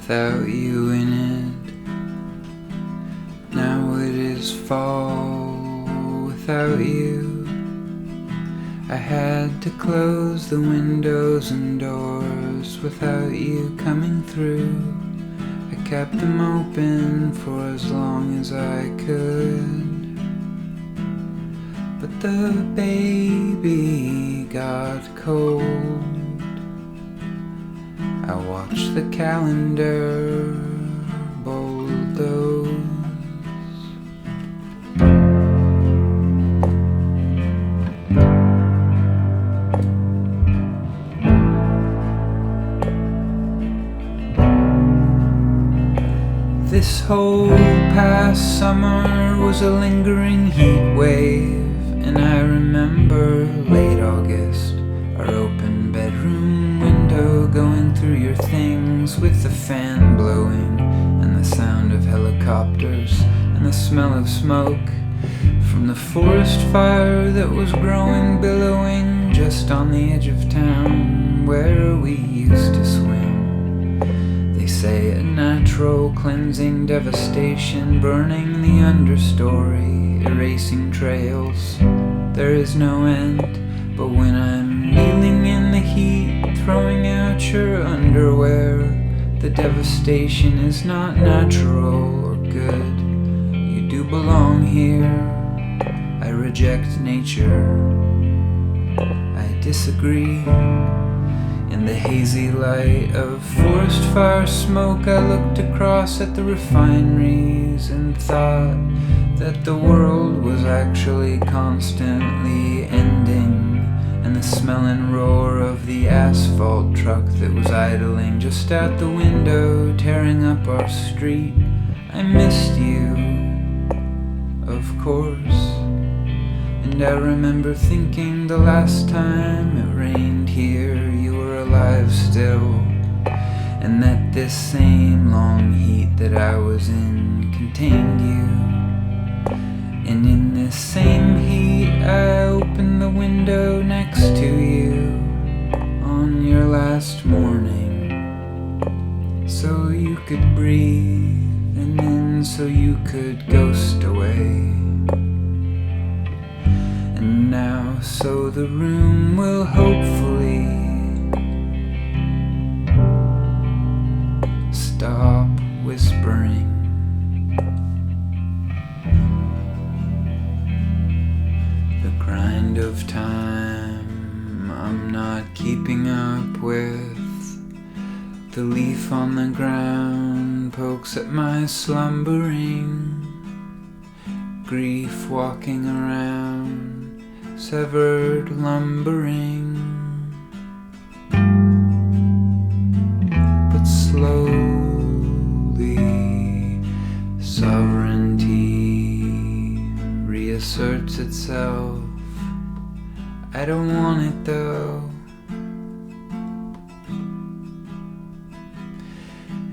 without you in it. Now it is fall without you. I had to close the windows and doors without you coming through. I kept them open for as long as I could. But the baby got cold. I watched the calendar bulldoze. This whole past summer was a lingering heat wave, and I remember late August, our open bedroom window going through your things with the fan blowing and the sound of helicopters and the smell of smoke from the forest fire that was growing, billowing just on the edge of town where we used to swim. They say a natural cleansing devastation, burning the understory, erasing trails. There is no end, but when I'm kneeling in the heat, throwing out your underwear, the devastation is not natural or good. You do belong here. I reject nature. I disagree. In the hazy light of forest fire smoke, I looked across at the refineries and thought that the world was actually constantly ending, and the smell and roar of the asphalt truck that was idling just out the window, tearing up our street. I missed you, of course, and I remember thinking the last time it rained here you were alive still, and that this same long heat that I was in contained you. And in this same heat I opened the window next to you on your last morning, so you could breathe, and then so you could ghost away. And now so the room will hopefully stop whispering. The grind of time I'm not keeping up with. The leaf on the ground pokes at my slumbering. Grief walking around, severed lumbering. But slowly sovereignty reasserts itself. I don't want it though.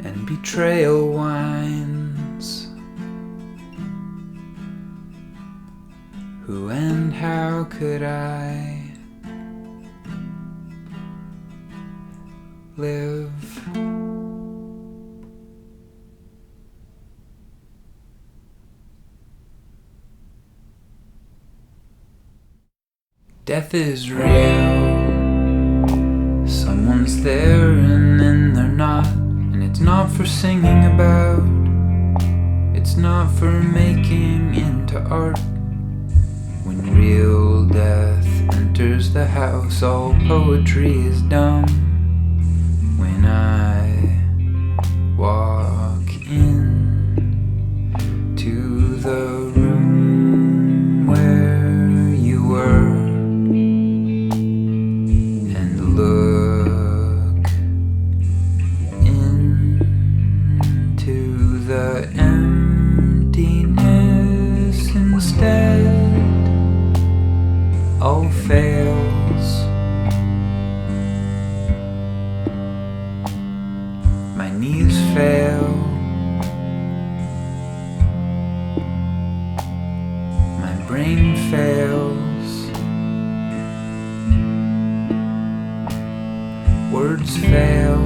And betrayal whines. Who and how could I live? Death is real. Someone's there and then they're not. And it's not for singing about. It's not for making into art. When real death enters the house, all poetry is dumb. When I walk in to the room where you were and look into the emptiness instead, all fails. My knees fail. My brain fails. Words fail.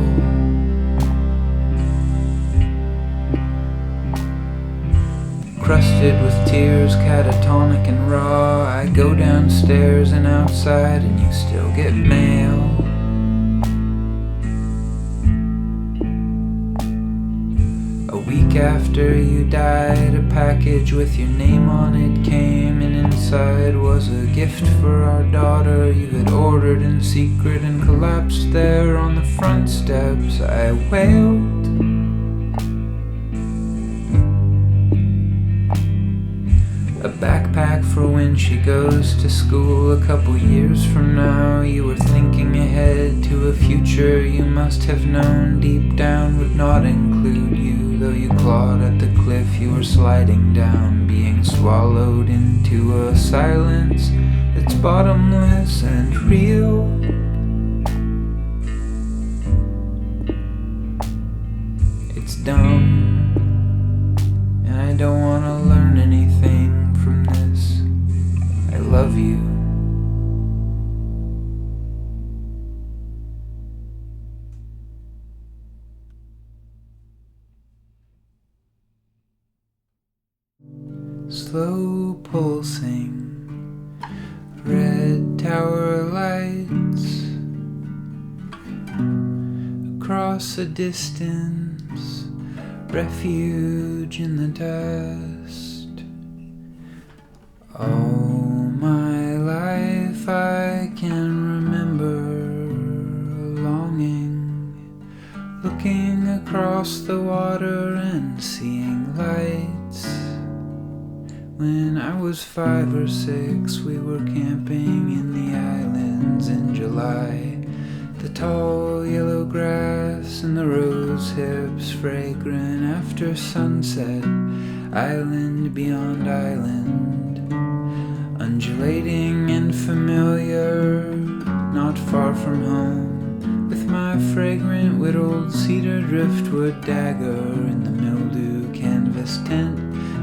encrusted with tears, catatonic and raw. I go downstairs and outside and you still get mail. A week after you died, a package with your name on it came, and inside was a gift for our daughter you had ordered in secret and collapsed there on the front steps. I wailed. A backpack for when she goes to school a couple years from now. You were thinking ahead to a future you must have known deep down would not include you, though you clawed at the cliff you were sliding down, being swallowed into a silence that's bottomless and real. It's dumb, and I don't want to learn anything from this. I love you. Slow pulsing red tower lights across a distance, refuge in the dust. All my life I can remember longing, looking across the water and seeing lights. When I was 5 or 6, we were camping in the islands in July. The tall yellow grass and the rose hips fragrant after sunset, island beyond island, undulating and familiar, not far from home, with my fragrant whittled cedar driftwood dagger in the mildew canvas tent.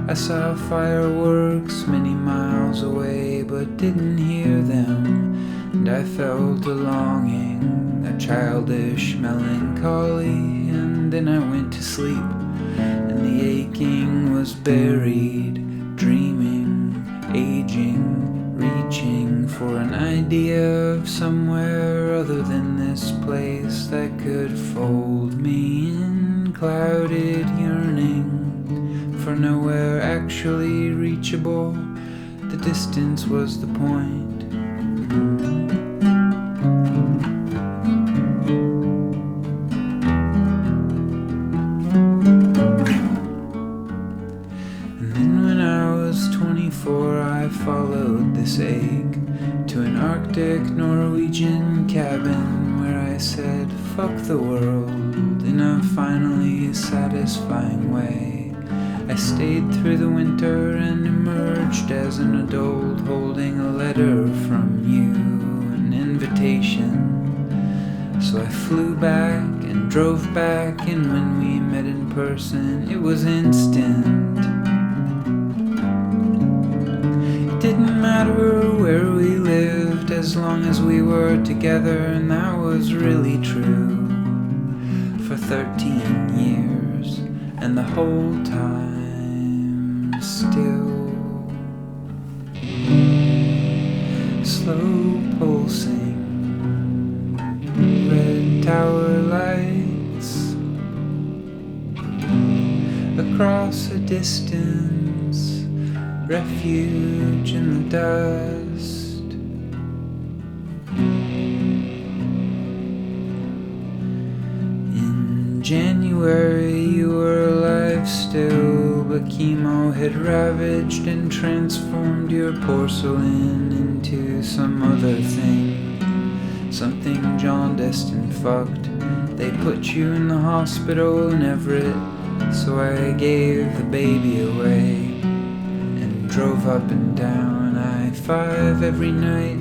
I saw fireworks many miles away, but didn't hear them, and I felt a longing, a childish melancholy, and then I went to sleep, and the aching was buried, dreaming, aging, reaching for an idea of somewhere other than this place that could fold me in clouded yearning. For nowhere actually reachable, the distance was the point. And then when I was 24, I followed this ache to an Arctic Norwegian cabin where I said, fuck the world, in a finally satisfying way. I stayed through the winter and emerged as an adult, holding a letter from you, an invitation. So I flew back and drove back, and when we met in person, it was instant. It didn't matter where we lived as long as we were together, and that was really true for 13 years, and the whole time still slow pulsing red tower lights across a distance, refuge in the dust. In January you were alive still, but chemo had ravaged and transformed your porcelain into some other thing, something jaundiced and fucked. They put you in the hospital in Everett, so I gave the baby away and drove up and down I-5 every night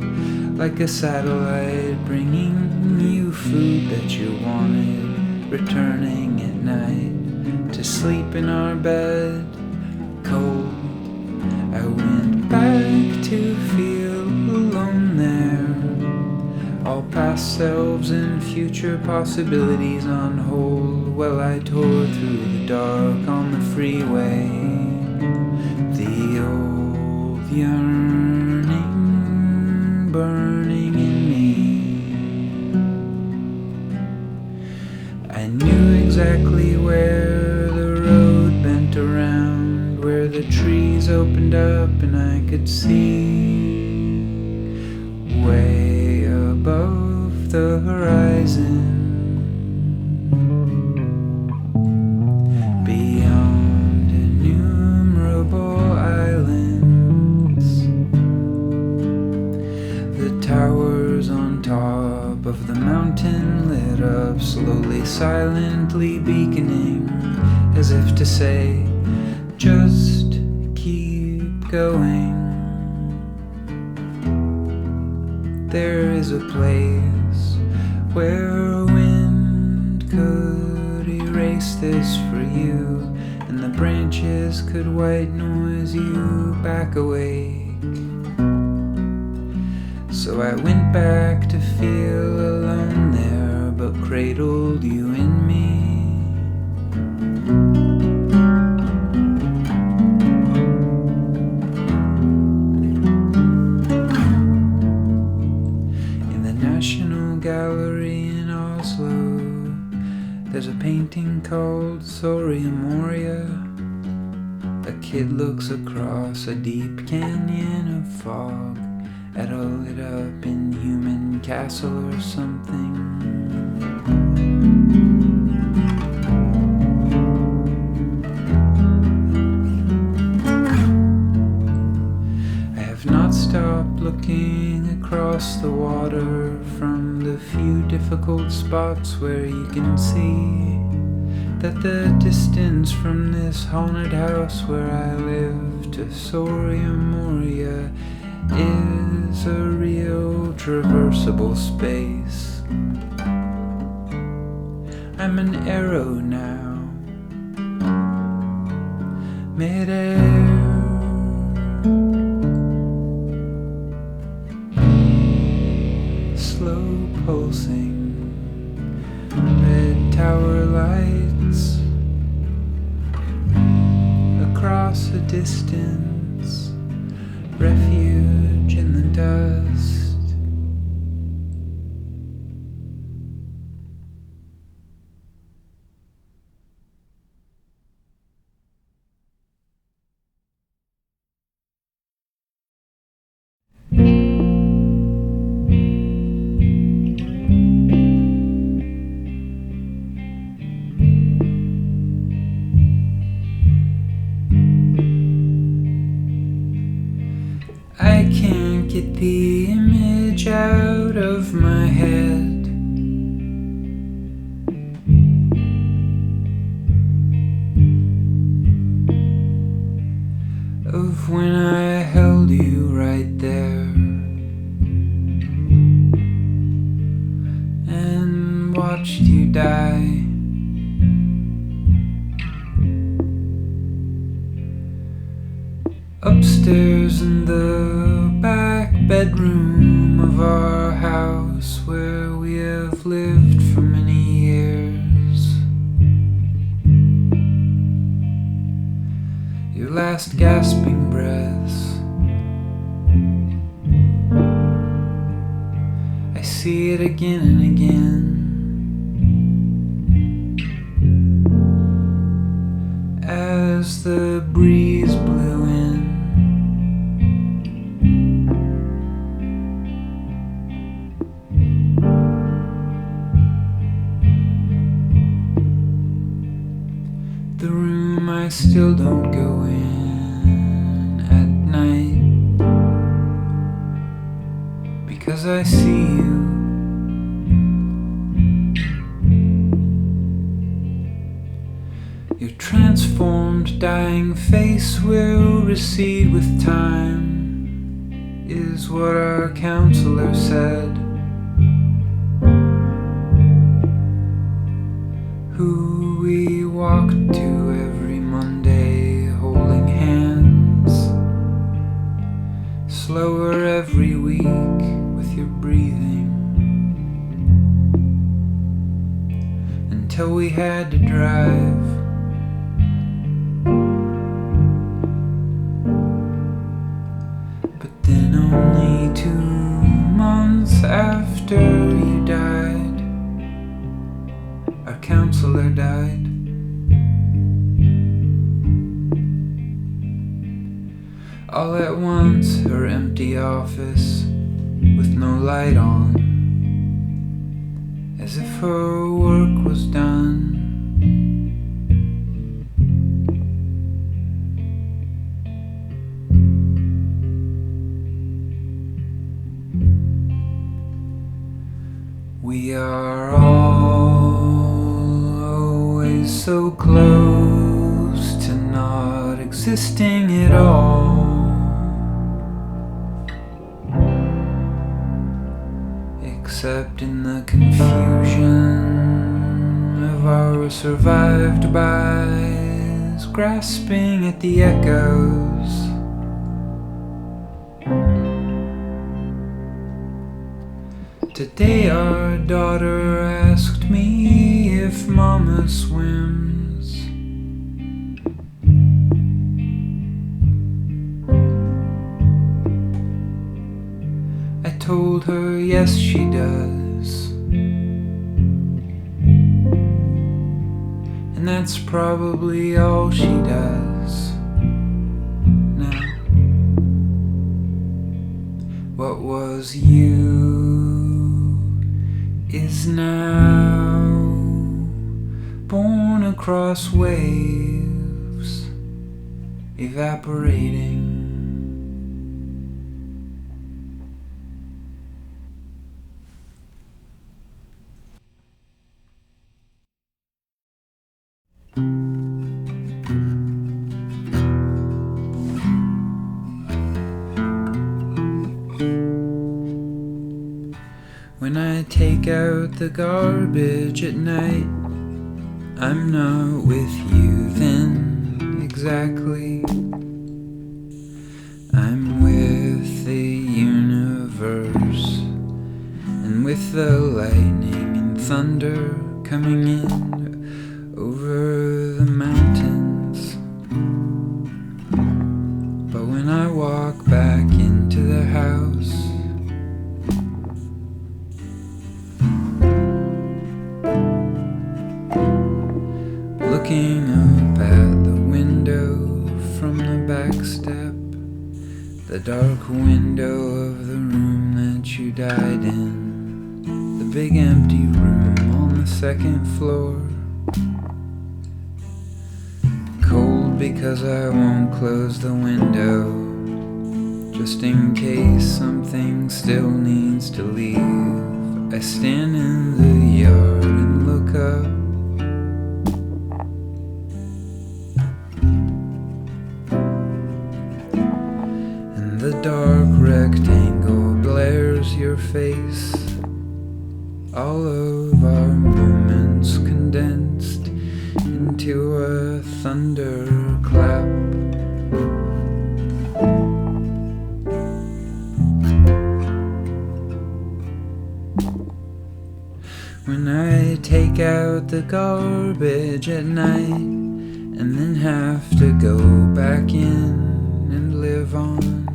like a satellite, bringing you food that you wanted, returning at night to sleep in our bed, cold. I went back to feel alone there, all past selves and future possibilities on hold, while I tore through the dark on the freeway yearning burning in me. I knew exactly where the road bent around, where the trees opened up and I could see way above the horizon, beyond innumerable islands. The towers on top of the mountain lit up slowly, silently beaconing, as if to say, just keep going. There is a place where wind could erase this for you, and the branches could white noise you back awake. So I went back to feel alone there, but cradled you in me. In the National Gallery in Oslo, there's a painting called Seria Moria. A kid looks across a deep canyon of fog at a lit up inhuman castle or something. I have not stopped looking across the water from the few difficult spots where you can see that the distance from this haunted house where I live to Seria Moria is a real traversable space. I'm an arrow now, mid-air, slow pulsing, red tower lights across a distance, refuge in the dust. I can't get the image out of my head of when I held you right there and watched you die. Upstairs in the back bedroom of our house where we have lived for many years. Your last gasping breaths, I see it again and again. As the breeze blew in, the room I still don't go in at night, because I see you. Your transformed, dying face will recede with time, is what our counselor said, who we walked to every Monday, holding hands, slower every week with your breathing, until we had to drive. 2 months after you died, our counselor died. All at once, her empty office with no light on, as if her work was done. We are all always so close to not existing at all, except in the confusion of our survived bodies grasping at the echoes. Today our daughter asked me if Mama swims. I told her yes she does, and that's probably all she does now. What was you is now born across waves, evaporating. When I take out the garbage at night, I'm not with you then exactly. I'm with the universe, and with the lightning and thunder coming in over the mountains. But when I walk back into the house, looking up at the window from the back step, the dark window of the room that you died in, the big empty room on the second floor. Cold because I won't close the window, just in case something still needs to leave. I stand in the yard and look up. The dark rectangle glares your face, all of our moments condensed into a thunderclap. When I take out the garbage at night and then have to go back in and live on,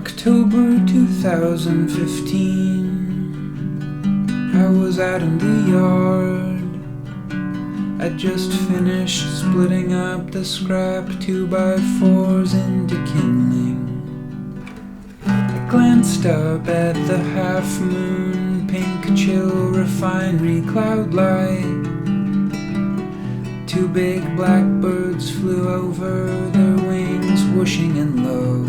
October 2015, I was out in the yard. I just finished splitting up the scrap 2x4s into kindling. I glanced up at the half-moon, pink chill refinery cloud light. Two big blackbirds flew over, their wings whooshing and low.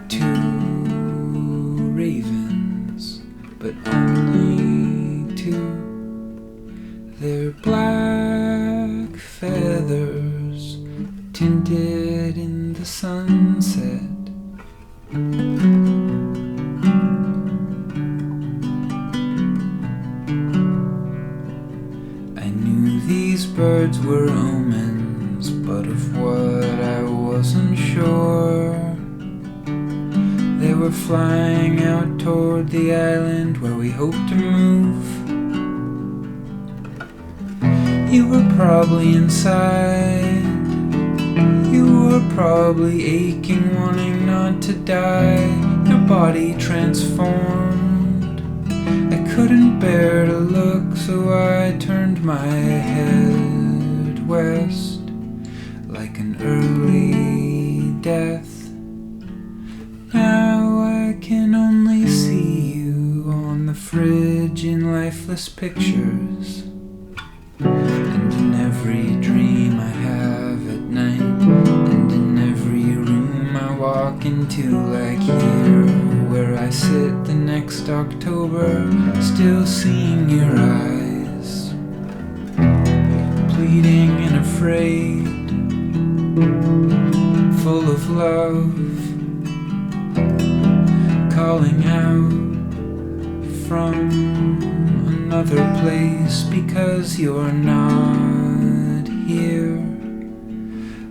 Two ravens, but only two. Their black feathers tinted in the sunset. I knew these birds were omens, but of what I wasn't sure. They were flying out toward the island where we hoped to move. You were probably inside. You were probably aching, wanting not to die. Your body transformed. I couldn't bear to look, so I turned my head west like an early death. Now I can only see you on the fridge in lifeless pictures. And in every dream I have at night, and in every room I walk into, like here where I sit the next October, still seeing your eyes, pleading and afraid, full of love, calling out from another place because you're not here.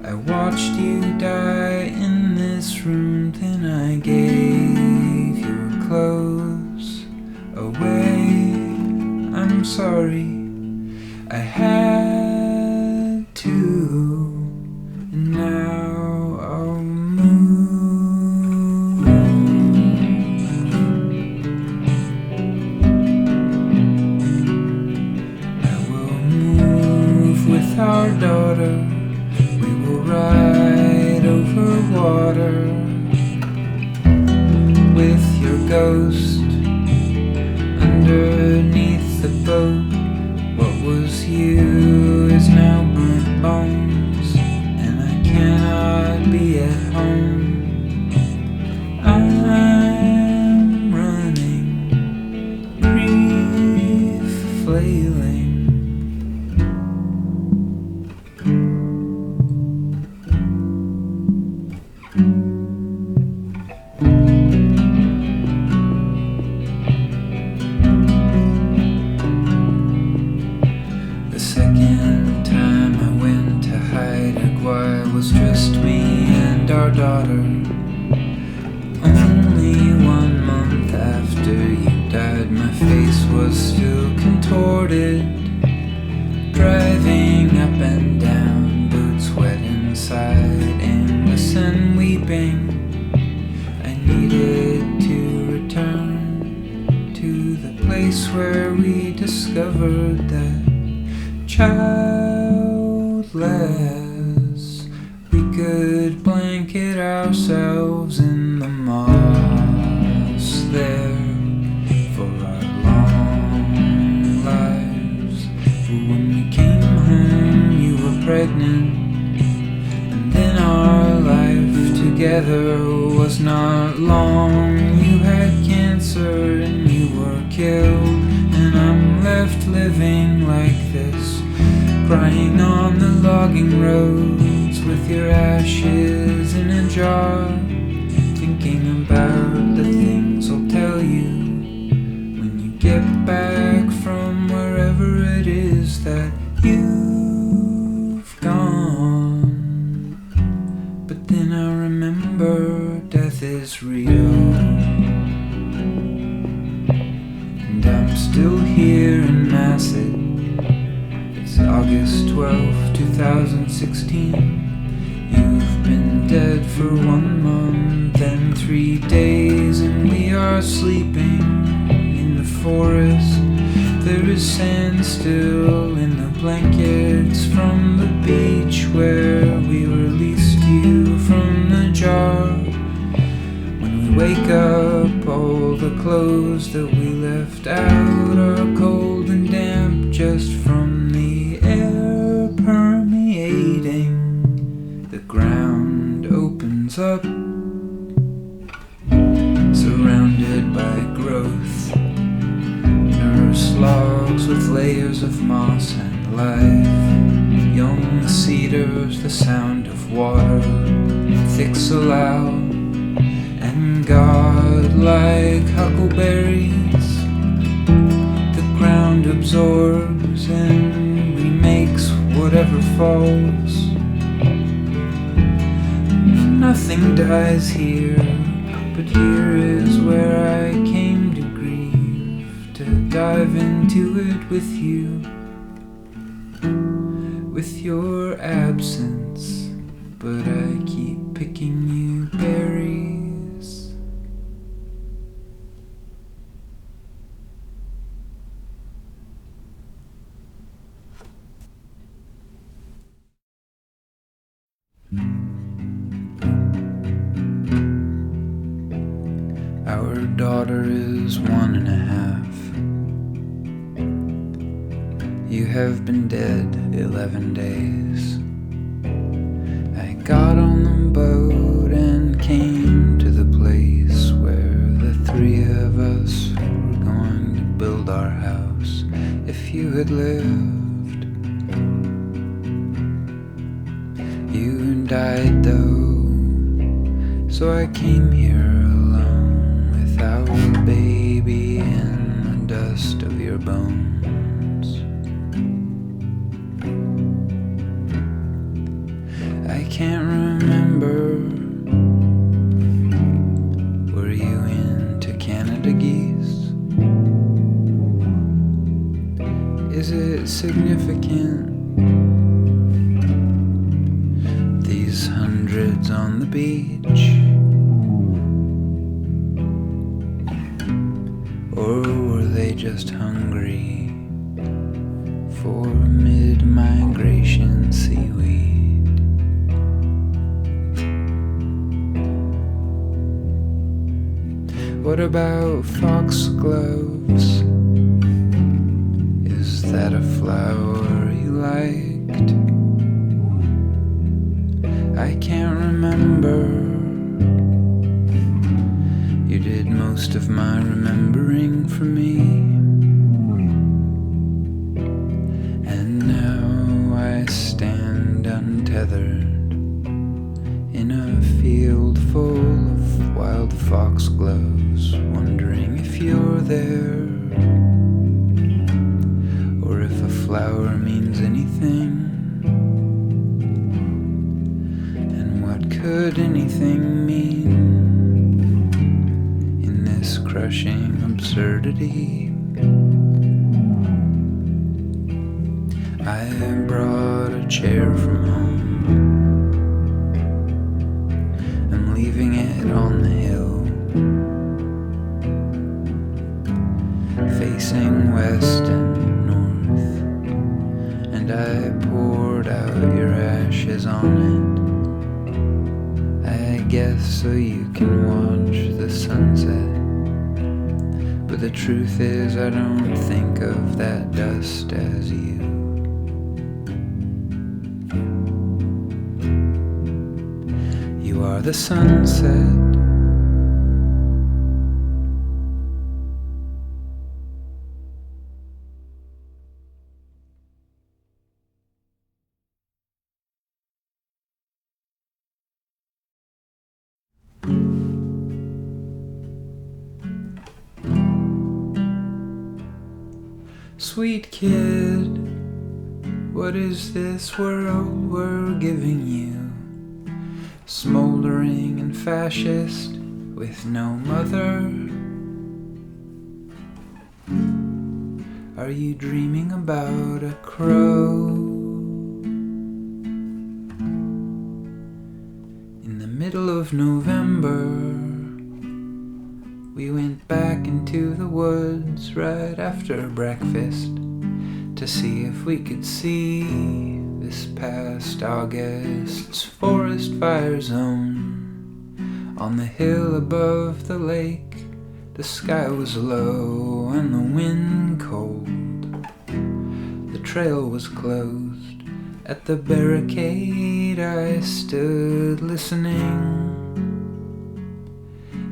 I watched you die in this room, then I gave your clothes away. I'm sorry, I had to, and now I'll move. I will move with our daughter. We will ride over water with your ghost underneath the boat. What was you is now burnt bones, and I cannot be at home. I'm running, grief flailing. The second time I went to hide, it was just me and our daughter. Only 1 month after you died, my face was still contorted, driving up and down, boots wet inside, aimless and weeping. I needed to return to the place where we discovered that childless, we could blanket ourselves in the moss there for our long lives. For when we came home, you were pregnant, and then our life together was not long. You had cancer and you were killed, and I'm left living like this, crying on the logging roads with your ashes in a jar, thinking about the things I'll tell you when you get back from wherever it is that you've gone. But then I remember death is real, and I'm still here in Masset. August 12, 2016. You've been dead for 1 month and 3 days, and we are sleeping in the forest. There is sand still in the blankets from the beach where we released you from the jar. When we wake up, all the clothes that we left out are cold and damp just from the air stands up, surrounded by growth, nurse logs with layers of moss and life, young cedars, the sound of water, thick so loud, and God-like huckleberries. The ground absorbs and remakes whatever falls. Nothing dies here, but here is where I came to grieve, to dive into it with you, with your absence, but I keep picking you berries. Our daughter is 1.5. You have been dead 11 days. I got on the boat and came to the place where the three of us were going to build our house. If you had lived, you died though, so I came here alone without a baby in the dust of your bones. I can't remember. Were you into Canada geese? Is it significant, these hundreds on the beach? Or were they just hungry for mid-migration seaweed? What about foxgloves? Is that a flower you liked? I can't remember. You did most of my remembering for me. And now I stand untethered in a field full of wild foxgloves, wondering if you're there, or if a flower means anything. And what could anything mean in this crushing absurdity? I brought a chair from home. I'm leaving it on the hill, facing west and north, and I poured out your ashes on it, I guess so you can watch the sunset. But the truth is I don't think of that dust as you. You are the sunset. Sweet kid, what is this world we're giving you? Smoldering and fascist with no mother. Are you dreaming about a crow? In the middle of November, we went back into the woods right after breakfast to see if we could see this past August's forest fire zone. On the hill above the lake, the sky was low and the wind cold. The trail was closed at the barricade night I stood listening.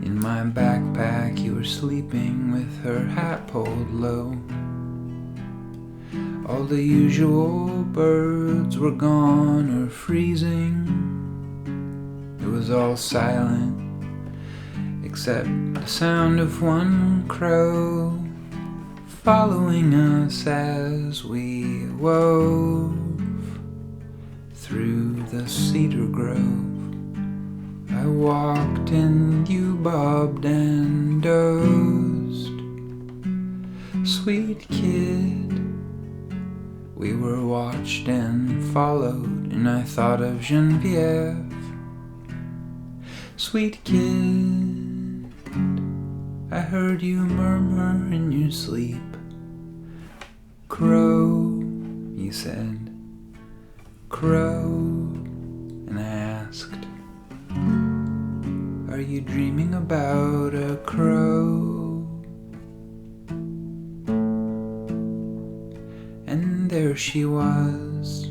In my backpack you were sleeping with her hat pulled low. All the usual birds were gone or freezing. It was all silent except the sound of one crow following us as we wove through the cedar grove. I walked and you bobbed and dozed. Sweet kid, we were watched and followed, and I thought of Genevieve. Sweet kid, I heard you murmur in your sleep. Crow, you said, crow, and I asked, are you dreaming about a crow? And there she was.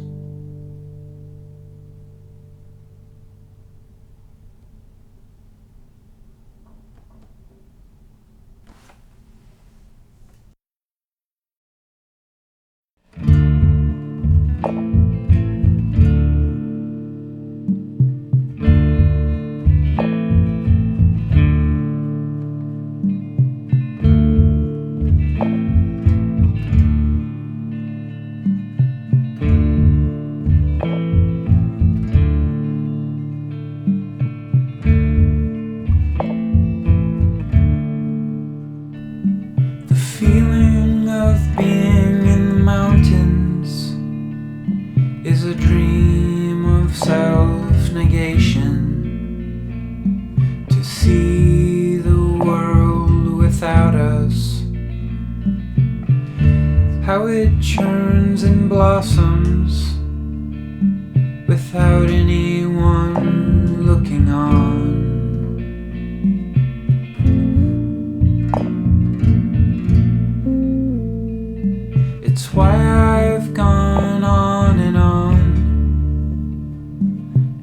Feeling of being in the mountains is a dream of self-negation. To see the world without us, how it churns and blossoms without anyone looking on. It's why I've gone on,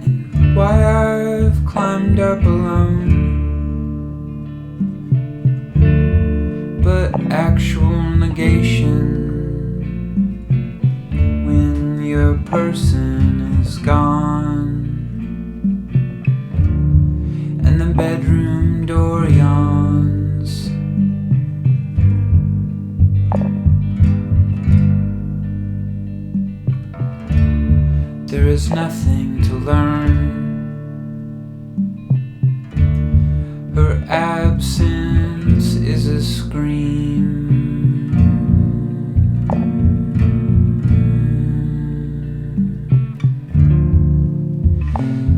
and why I've climbed up alone. But actual negation, when your person is gone, and the bedroom door yawns. There is nothing to learn. Her absence is a scream.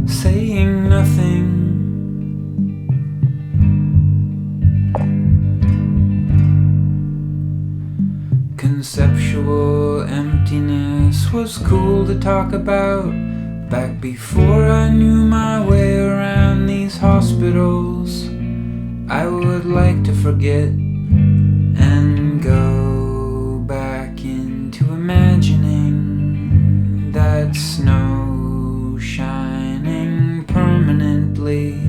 Saying nothing. Conceptual emptiness was cool to talk about back before I knew my way around these hospitals. I would like to forget and go back into imagining that snow shining permanently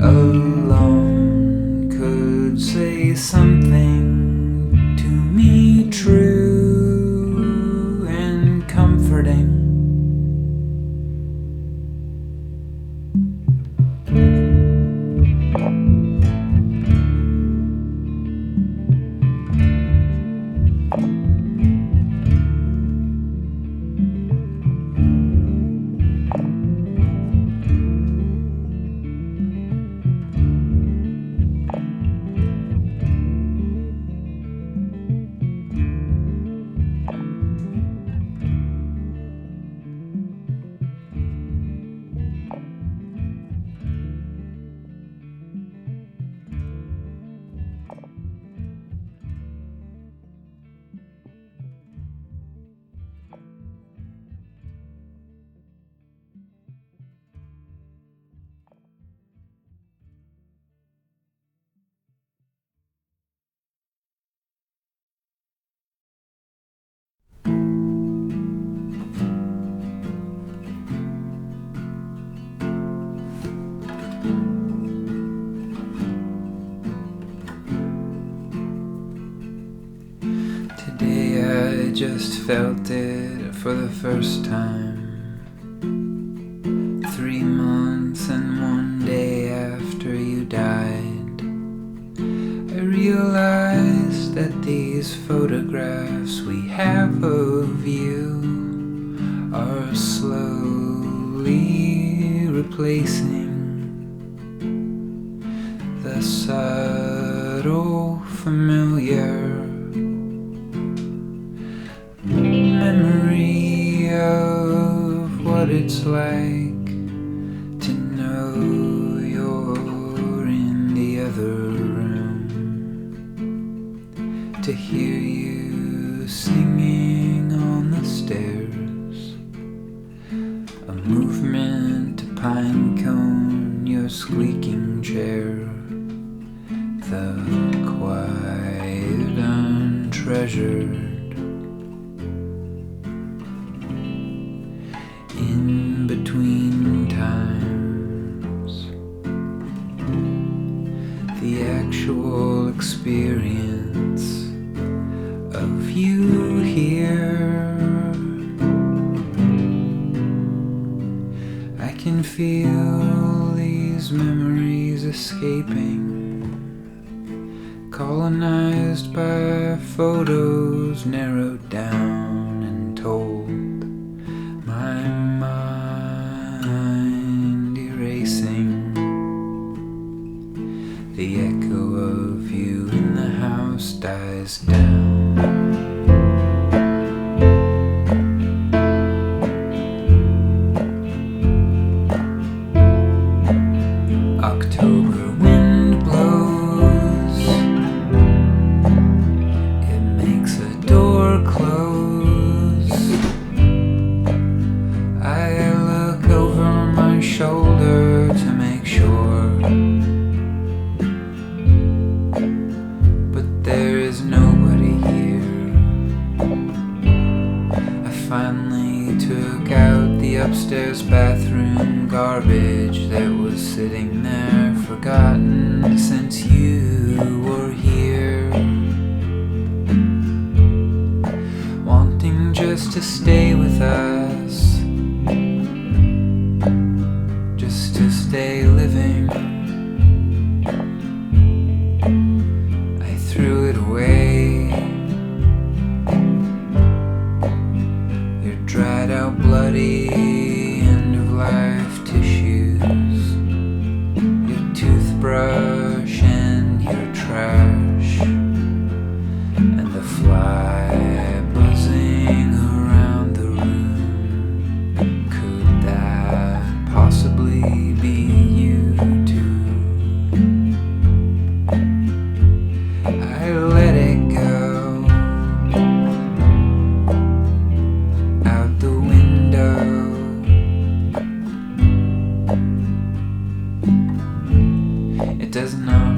alone could say something to me true and comforting. just felt it for the first time. 3 months and 1 day after you died, I realized that these photographs we have of you are slowly replacing the subtle familiar memory of what it's like to know you're in the other room, to hear you singing on the stairs, a movement, a pine cone, your squeaking chair, the quiet untreasured in between times, the actual experience of you here. I can feel these memories escaping, colonized by photos narrowed down and told, my mind erasing the echo of you in the house dies down. October wind blows, it makes a door close. I look over my shoulder to make sure, but there is nobody here. I finally took out the upstairs bathroom garbage that was sitting there forgotten since you were here, wanting just to stay with us, just to stay living. I threw it away, your dried out bloody end of life tissues, your toothbrush and your trash, and the fly buzzing around the room. Could that possibly be you too? I let it go out the window. It does not